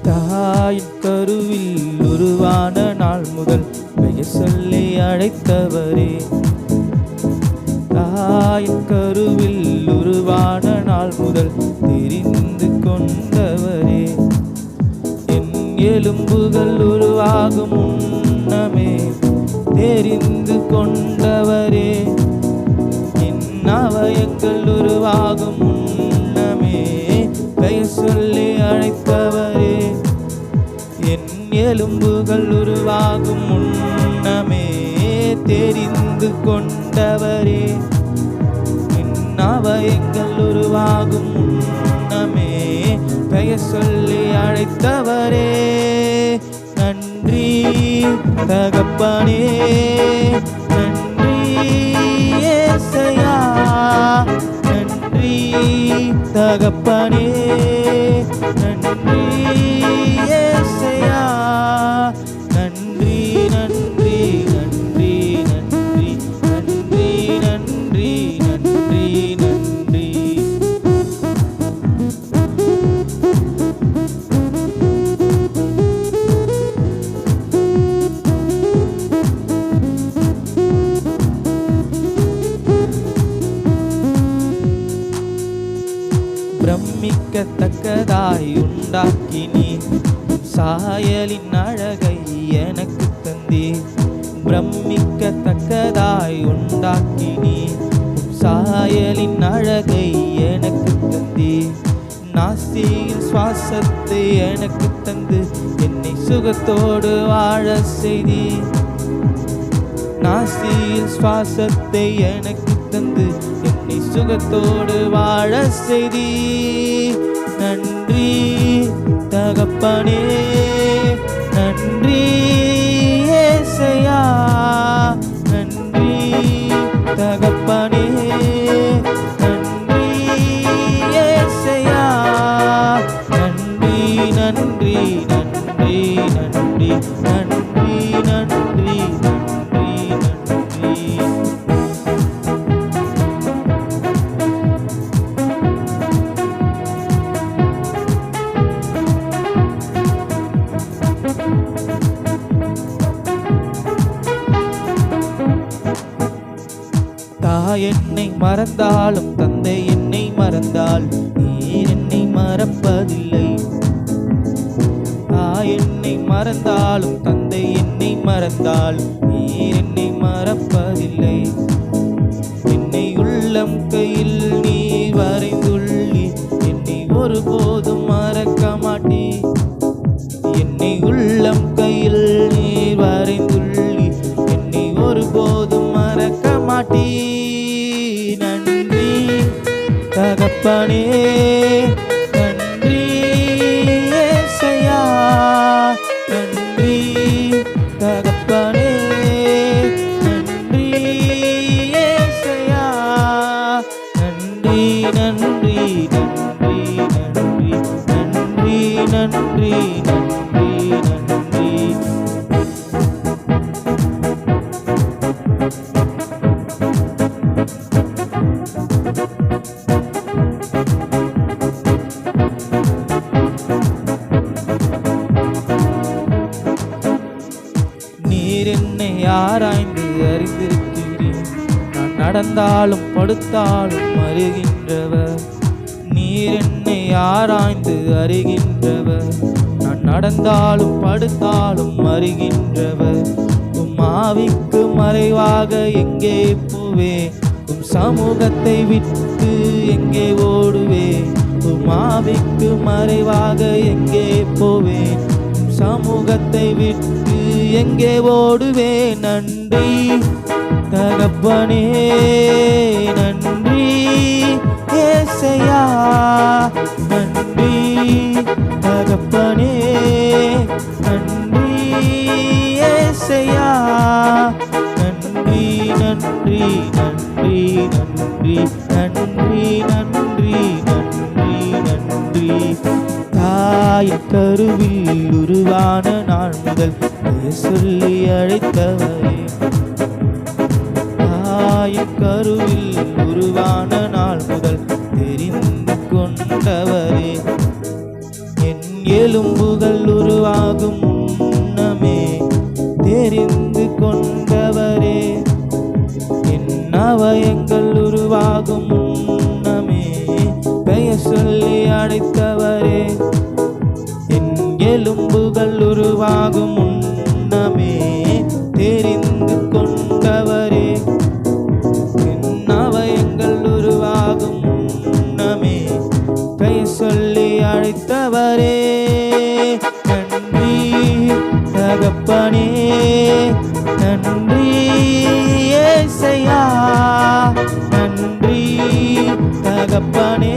தாயின் கருவில் உருவான நாள் முதல் பெயர் சொல்லி அழைத்தவரே, தாயின் கருவில் உருவான நாள் முதல் தெரிந்து கொண்டவரே, என் எலும்புகள் உருவாகும் முன்னமே தெரிந்து கொண்டவரே, என் அவயங்கள் உருவாகும் முன்னமே பெயர் சொல்லி அழைத்தவரே, என் எலும்புகள் உருவாகும் முன்னமே தெரிந்து கொண்டவரே, என் அவயங்கள் உருவாகும் முன்னமே பெயர் சொல்லி அழைத்தவரே. நன்றி தகப்பனே, நன்றி ஏசையா, நன்றி தகப்பனே, நன்றி ஏசையா, நன்றி நன்றி நன்றி நன்றி நன்றி நன்றி நன்றி நன்றி. பிரமிக்கத்தக்கதாய் உண்டாக்கி நீ சாயலின் அழகை எனக்கு தந்தே, பிரமிக்கத்தக்கதாய் உண்டாக்கி நீ சாயலின் அழகை எனக்கு தந்தே, நாசியில் சுவாசத்தை எனக்கு தந்து என்னை சுகத்தோடு வாழ செய்தி, நாசியில் சுவாசத்தை எனக்கு தந்து என்னை சுகத்தோடு வாழ செய்தி. நன்றி தகப்பனே, நன்றி ஏசையா, நன்றி தகப்பனே, நன்றி ஏசையா, நன்றி நன்றி நன்றி நன்றி நன்றி நன்றி நன்றி நன்றி. தாய் என்னை மறந்தாலும் தந்தை என்னை மறந்தால் நீர் என்னை மறப்பதில்லை, தாய் என்னை மறந்தாலும் தந்தை என்னை மறந்தால் நீர் என்னை மறப்பதில்லை, என்னை உள்ளம் கையில் நீ வரைந்துள்ளி என்னை ஒருபோதும் மறக்க மாட்டே, என்னை உள்ளம் கையில் நீ வரைந்துள்ளி என்னை ஒருபோதும் மறக்க மாட்டே. நன்றி தகப்பனே, நன்றி ஏசையா, நன்றி தகப்பனே, நன்றி ஏசையா, நன்றி நன்றி நன்றி நன்றி நன்றி நன்றி நன்றி நன்றி. நீர் என்னை ஆராய்ந்து அறிந்திருக்கிறீர், நான் நடந்தாலும் படுத்தாலும் அறிகின்றவர், நீர் என்னை ஆராய்ந்து அறிகின்றவர், நான் நடந்தாலும் படுத்தாலும் அறிகின்றவர், உம் ஆவிக்கு மறைவாக எங்கே போவே, உம் சமூகத்தை விட்டு எங்கே ஓடுவே, உம் ஆவிக்கு மறைவாக எங்கே போவே, உம் சமூகத்தை விட்டு எங்கே ஓடுவே. நன்றி தகப்பனே, நன்றி ஏசையா, நன்றி தகப்பனே, நன்றி ஏசையா, நன்றி நன்றி நன்றி நன்றி நன்றி நன்றி நன்றி நன்றி. தாயின் கருவில் உருவான நாள் முதல் பெயர் சொல்லி அழைத்தவரே, தாயின் கருவில் உருவான நாள் முதல் தெரிந்து கொண்டவரே, என் எலும்புகள் உருவாகும் முன்னமே தெரிந்து கொண்டவரே, என் அவயங்கள் உருவாகும் முன்னமே பெயர் சொல்லி அழைத்தவரே, என் எலும்புகள் உருவாகும் முன்னமே தெரிந்து கொண்டவரே, என் அவயங்கள் உருவாகும் முன்னமே பெயர் சொல்லி அழைத்தவரே. நன்றி தகப்பனே, நன்றி ஏசையா, நன்றி தகப்பனே.